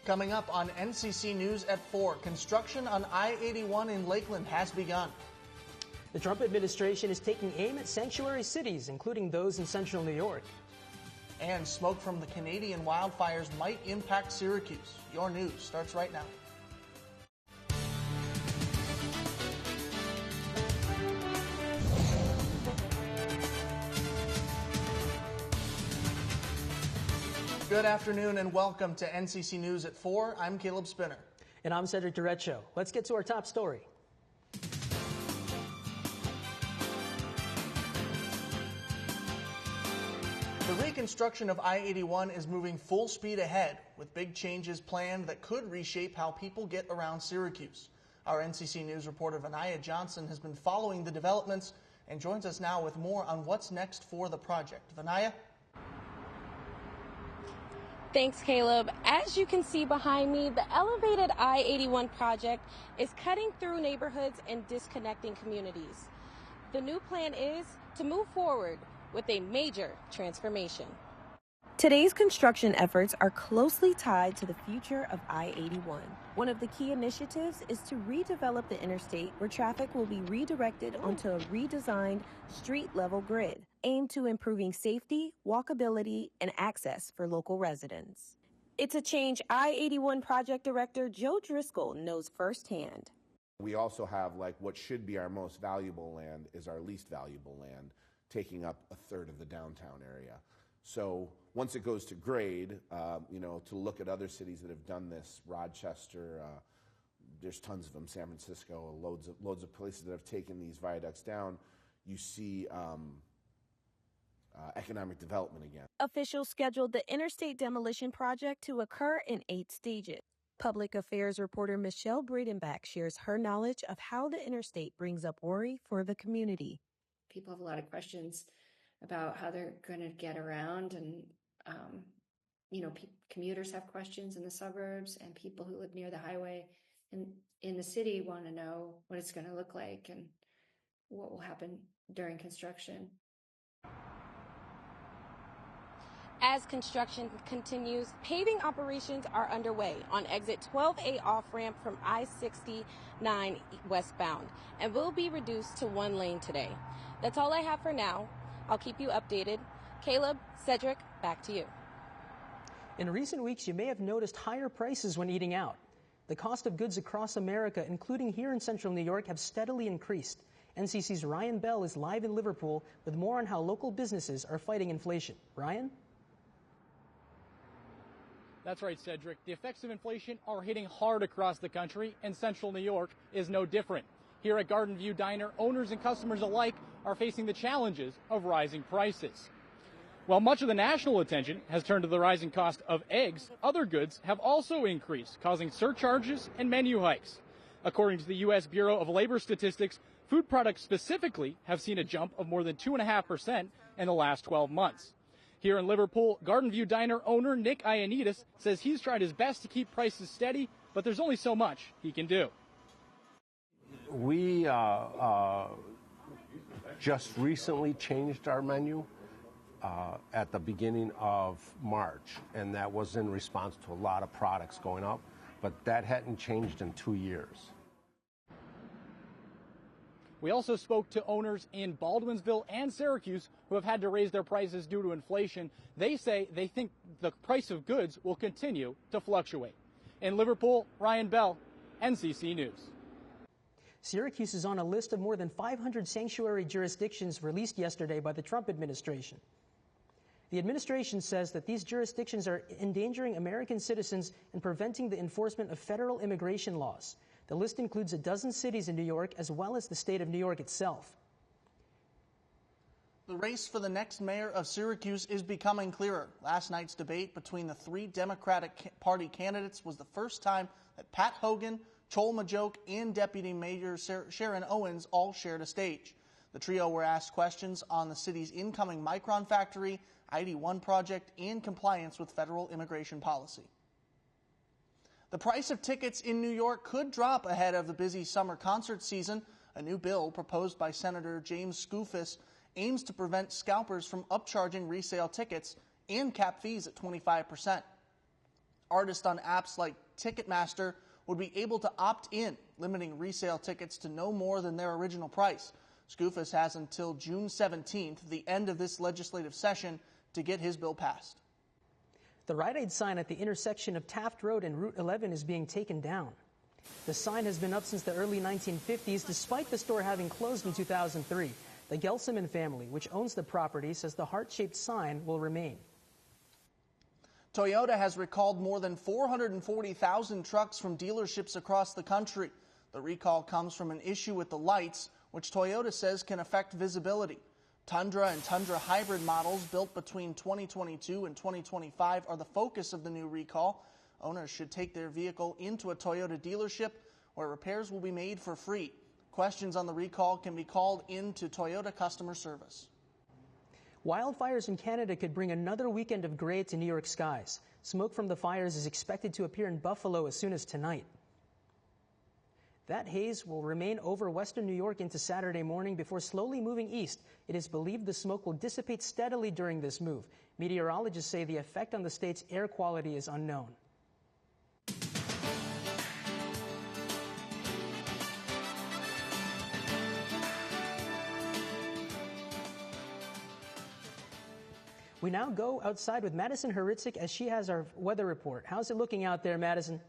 Coming up on NCC News at 4, construction on I-81 in Lakeland has begun. The Trump administration is taking aim at sanctuary cities, including those in central New York. And smoke from the Canadian wildfires might impact Syracuse. Your news starts right now. Good afternoon and welcome to NCC News at 4. I'm Caleb Spinner. And I'm Cedric Derecho. Let's get to our top story. The reconstruction of I-81 is moving full speed ahead, with big changes planned that could reshape how people get around Syracuse. Our NCC News reporter Vinaya Johnson has been following the developments and joins us now with more on what's next for the project. Vinaya? Thanks, Caleb. As you can see behind me, the elevated I-81 project is cutting through neighborhoods and disconnecting communities. The new plan is to move forward with a major transformation. Today's construction efforts are closely tied to the future of I-81. One of the key initiatives is to redevelop the interstate where traffic will be redirected onto a redesigned street-level grid, aimed to improving safety, walkability, and access for local residents. It's a change I-81 project director Joe Driscoll knows firsthand. We also have what should be our most valuable land is our least valuable land, taking up a third of the downtown area. So once it goes to grade, to look at other cities that have done this, Rochester, there's tons of them, San Francisco, loads of places that have taken these viaducts down, you see economic development again. Officials scheduled the interstate demolition project to occur in 8 stages. Public affairs reporter Michelle Breedenbach shares her knowledge of how the interstate brings up worry for the community. People have a lot of questions about how they're going to get around, and commuters have questions in the suburbs, and people who live near the highway and in the city want to know what it's going to look like and what will happen during construction. As construction continues, paving operations are underway on exit 12A off-ramp from I-69 westbound and will be reduced to 1 lane today. That's all I have for now. I'll keep you updated. Caleb, Cedric, back to you. In recent weeks, you may have noticed higher prices when eating out. The cost of goods across America, including here in central New York, have steadily increased. NCC's Ryan Bell is live in Liverpool with more on how local businesses are fighting inflation. Ryan? That's right, Cedric. The effects of inflation are hitting hard across the country, and central New York is no different. Here at Garden View Diner, owners and customers alike are facing the challenges of rising prices. While much of the national attention has turned to the rising cost of eggs, other goods have also increased, causing surcharges and menu hikes. According to the U.S. Bureau of Labor Statistics, food products specifically have seen a jump of more than 2.5% in the last 12 months. Here in Liverpool, Garden View Diner owner Nick Ioannidis says he's tried his best to keep prices steady, but there's only so much he can do. We just recently changed our menu at the beginning of March, and that was in response to a lot of products going up, but that hadn't changed in 2 years. We also spoke to owners in Baldwinsville and Syracuse who have had to raise their prices due to inflation. They say they think the price of goods will continue to fluctuate. In Liverpool, Ryan Bell, NCC News. Syracuse is on a list of more than 500 sanctuary jurisdictions released yesterday by the Trump administration. The administration says that these jurisdictions are endangering American citizens and preventing the enforcement of federal immigration laws. The list includes a dozen cities in New York, as well as the state of New York itself. The race for the next mayor of Syracuse is becoming clearer. Last night's debate between the 3 Democratic Party candidates was the first time that Pat Hogan, Chol Majoke, and Deputy Mayor Sharon Owens all shared a stage. The trio were asked questions on the city's incoming Micron factory, I-81 project, and compliance with federal immigration policy. The price of tickets in New York could drop ahead of the busy summer concert season. A new bill proposed by Senator James Skoufis aims to prevent scalpers from upcharging resale tickets and cap fees at 25%. Artists on apps like Ticketmaster would be able to opt in, limiting resale tickets to no more than their original price. Skoufis has until June 17th, the end of this legislative session, to get his bill passed. The Rite Aid sign at the intersection of Taft Road and Route 11 is being taken down. The sign has been up since the early 1950s, despite the store having closed in 2003. The Gelsiman family, which owns the property, says the heart-shaped sign will remain. Toyota has recalled more than 440,000 trucks from dealerships across the country. The recall comes from an issue with the lights, which Toyota says can affect visibility. Tundra and Tundra hybrid models built between 2022 and 2025 are the focus of the new recall. Owners should take their vehicle into a Toyota dealership where repairs will be made for free. Questions on the recall can be called in to Toyota customer service. Wildfires in Canada could bring another weekend of gray to New York skies. Smoke from the fires is expected to appear in Buffalo as soon as tonight. That haze will remain over western New York into Saturday morning before slowly moving east. It is believed the smoke will dissipate steadily during this move. Meteorologists say the effect on the state's air quality is unknown. We now go outside with Madison Heritzik as she has our weather report. How's it looking out there, Madison?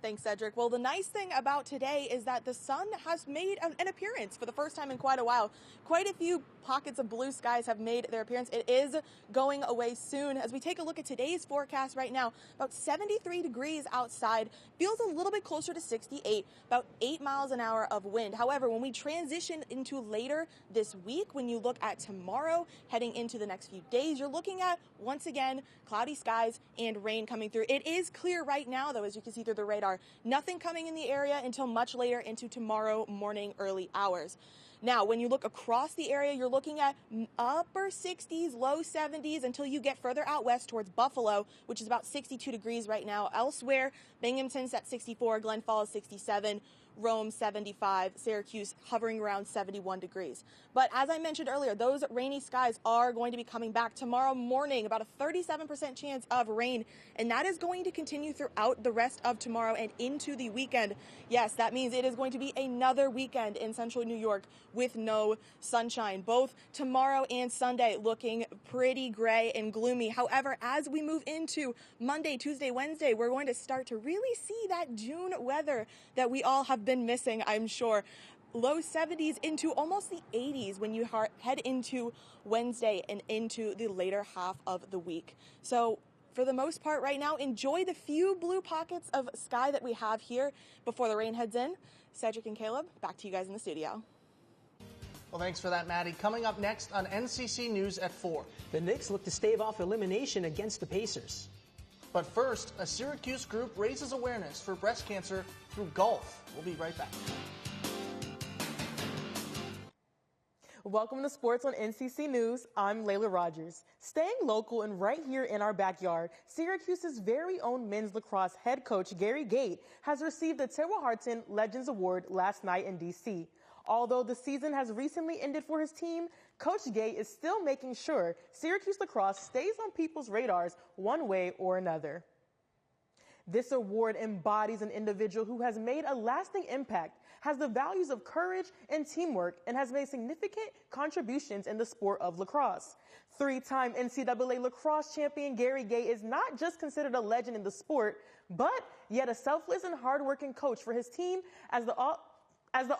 Thanks, Cedric. Well, the nice thing about today is that the sun has made an appearance for the first time in quite a while. Quite a few pockets of blue skies have made their appearance. It is going away soon. As we take a look at today's forecast right now, about 73 degrees outside, feels a little bit closer to 68, about 8 miles an hour of wind. However, when we transition into later this week, when you look at tomorrow, heading into the next few days, you're looking at, once again, cloudy skies and rain coming through. It is clear right now, though, as you can see through the radar. Nothing coming in the area until much later into tomorrow morning, early hours. Now, when you look across the area, you're looking at upper 60s, low 70s until you get further out west towards Buffalo, which is about 62 degrees right now. Elsewhere, Binghamton's at 64, Glen Falls 67, Rome 75, Syracuse hovering around 71 degrees. But as I mentioned earlier, those rainy skies are going to be coming back tomorrow morning, about a 37% chance of rain, and that is going to continue throughout the rest of tomorrow and into the weekend. Yes, that means it is going to be another weekend in central New York with no sunshine. Both tomorrow and Sunday looking pretty gray and gloomy. However, as we move into Monday, Tuesday, Wednesday, we're going to start to really see that June weather that we all have been missing, I'm sure. Low 70s into almost the 80s when you head into Wednesday and into the later half of the week. So for the most part right now, enjoy the few blue pockets of sky that we have here before the rain heads in. Cedric and Caleb, back to you guys in the studio. Well, thanks for that, Maddie. Coming up next on NCC News at 4. The Knicks look to stave off elimination against the Pacers. But first, a Syracuse group raises awareness for breast cancer through golf. We'll be right back. Welcome to Sports on NCC News. I'm Layla Rogers. Staying local and right here in our backyard, Syracuse's very own men's lacrosse head coach Gary Gate has received the Terrell Harton Legends Award last night in D.C. Although the season has recently ended for his team, Coach Gay is still making sure Syracuse lacrosse stays on people's radars one way or another. This award embodies an individual who has made a lasting impact, has the values of courage and teamwork, and has made significant contributions in the sport of lacrosse. Three-time NCAA lacrosse champion Gary Gay is not just considered a legend in the sport, but yet a selfless and hardworking coach for his team. As the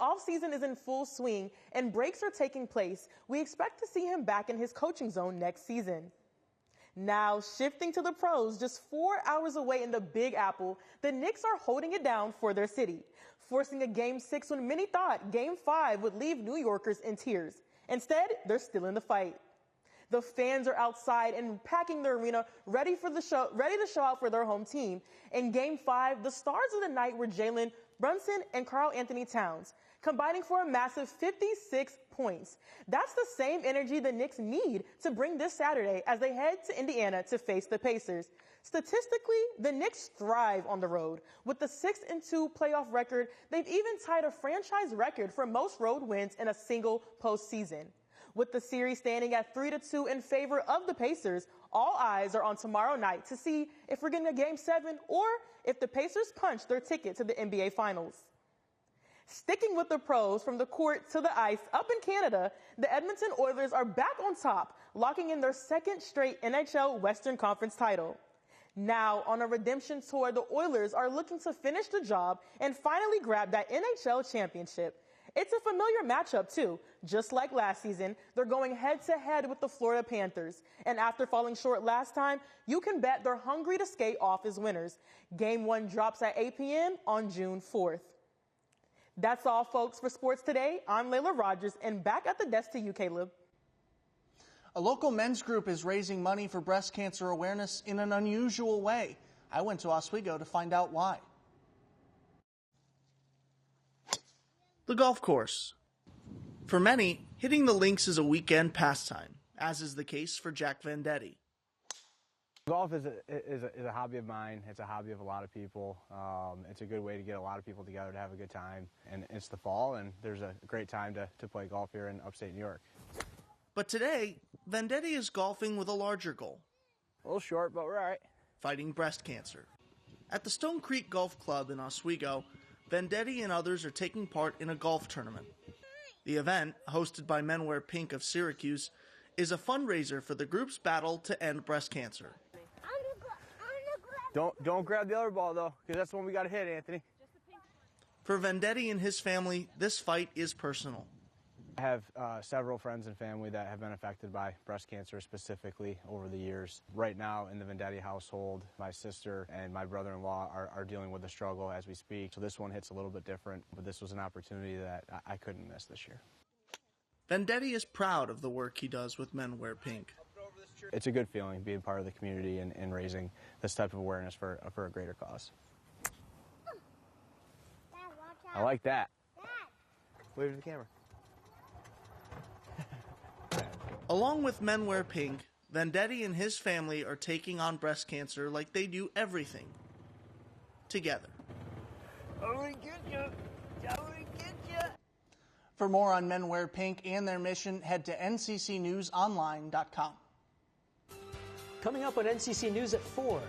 offseason is in full swing and breaks are taking place, we expect to see him back in his coaching zone next season. Now, shifting to the pros, just 4 hours away in the Big Apple, the Knicks are holding it down for their city, forcing a Game 6 when many thought Game 5 would leave New Yorkers in tears. Instead, they're still in the fight. The fans are outside and packing the arena, ready to show out for their home team. In Game 5, the stars of the night were Jalen Brunson and Karl Anthony Towns, combining for a massive 56 points. That's the same energy the Knicks need to bring this Saturday as they head to Indiana to face the Pacers. Statistically, the Knicks thrive on the road. With the 6-2 playoff record, they've even tied a franchise record for most road wins in a single postseason. With the series standing at 3-2 in favor of the Pacers, all eyes are on tomorrow night to see if we're getting a Game 7 or if the Pacers punch their ticket to the NBA Finals. Sticking with the pros from the court to the ice up in Canada, the Edmonton Oilers are back on top, locking in their second straight NHL Western Conference title. Now, on a redemption tour, the Oilers are looking to finish the job and finally grab that NHL championship. It's a familiar matchup, too. Just like last season, they're going head-to-head with the Florida Panthers. And after falling short last time, you can bet they're hungry to skate off as winners. Game 1 drops at 8 p.m. on June 4th. That's all, folks, for Sports Today. I'm Layla Rogers, and back at the desk to you, Caleb. A local men's group is raising money for breast cancer awareness in an unusual way. I went to Oswego to find out why. The golf course. For many, hitting the links is a weekend pastime, as is the case for Jack Vendetti. Golf is a hobby of mine. It's a hobby of a lot of people. It's a good way to get a lot of people together to have a good time. And it's the fall, and there's a great time to play golf here in upstate New York. But today, Vendetti is golfing with a larger goal. A little short, but we're all right. Fighting breast cancer. At the Stone Creek Golf Club in Oswego, Vendetti and others are taking part in a golf tournament. The event, hosted by Men Wear Pink of Syracuse, is a fundraiser for the group's battle to end breast cancer. Don't grab the other ball, though, because that's the one we got to hit, Anthony. For Vendetti and his family, this fight is personal. I have several friends and family that have been affected by breast cancer specifically over the years. Right now in the Vendetti household, my sister and my brother-in-law are dealing with the struggle as we speak. So this one hits a little bit different, but this was an opportunity that I couldn't miss this year. Vendetti is proud of the work he does with Men Wear Pink. It's a good feeling being part of the community and raising this type of awareness for a greater cause. I like that. Wave to the camera. Along with Men Wear Pink, Vendetti and his family are taking on breast cancer like they do everything. Together. For more on Men Wear Pink and their mission, head to nccnewsonline.com. Coming up on NCC News at 4.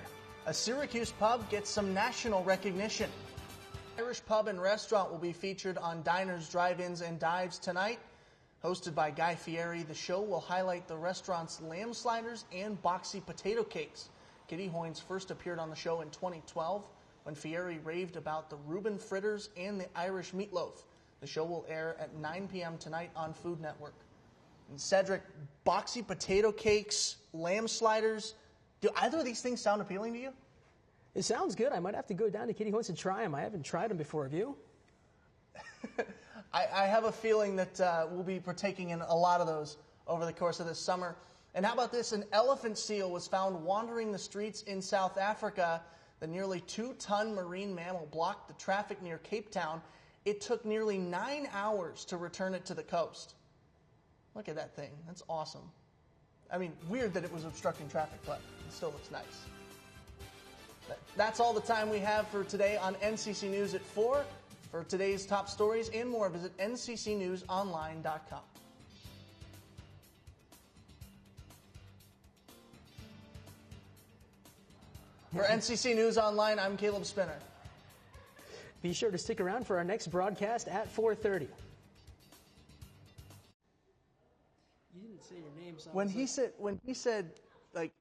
A Syracuse pub gets some national recognition. Irish pub and restaurant will be featured on Diners, Drive-Ins, and Dives tonight. Hosted by Guy Fieri, the show will highlight the restaurant's lamb sliders and boxy potato cakes. Kitty Hoynes first appeared on the show in 2012 when Fieri raved about the Reuben fritters and the Irish meatloaf. The show will air at 9 p.m. tonight on Food Network. And Cedric, boxy potato cakes, lamb sliders, do either of these things sound appealing to you? It sounds good. I might have to go down to Kitty Hoynes and try them. I haven't tried them before. Have you? I have a feeling that we'll be partaking in a lot of those over the course of this summer. And how about this? An elephant seal was found wandering the streets in South Africa. The nearly 2-ton marine mammal blocked the traffic near Cape Town. It took nearly 9 hours to return it to the coast. Look at that thing. That's awesome. I mean, weird that it was obstructing traffic, but it still looks nice. That's all the time we have for today on NCC News at 4. For today's top stories and more, visit nccnewsonline.com. For NCC News Online, I'm Caleb Spinner. Be sure to stick around for our next broadcast at 4:30. You didn't say your name. When he said, like,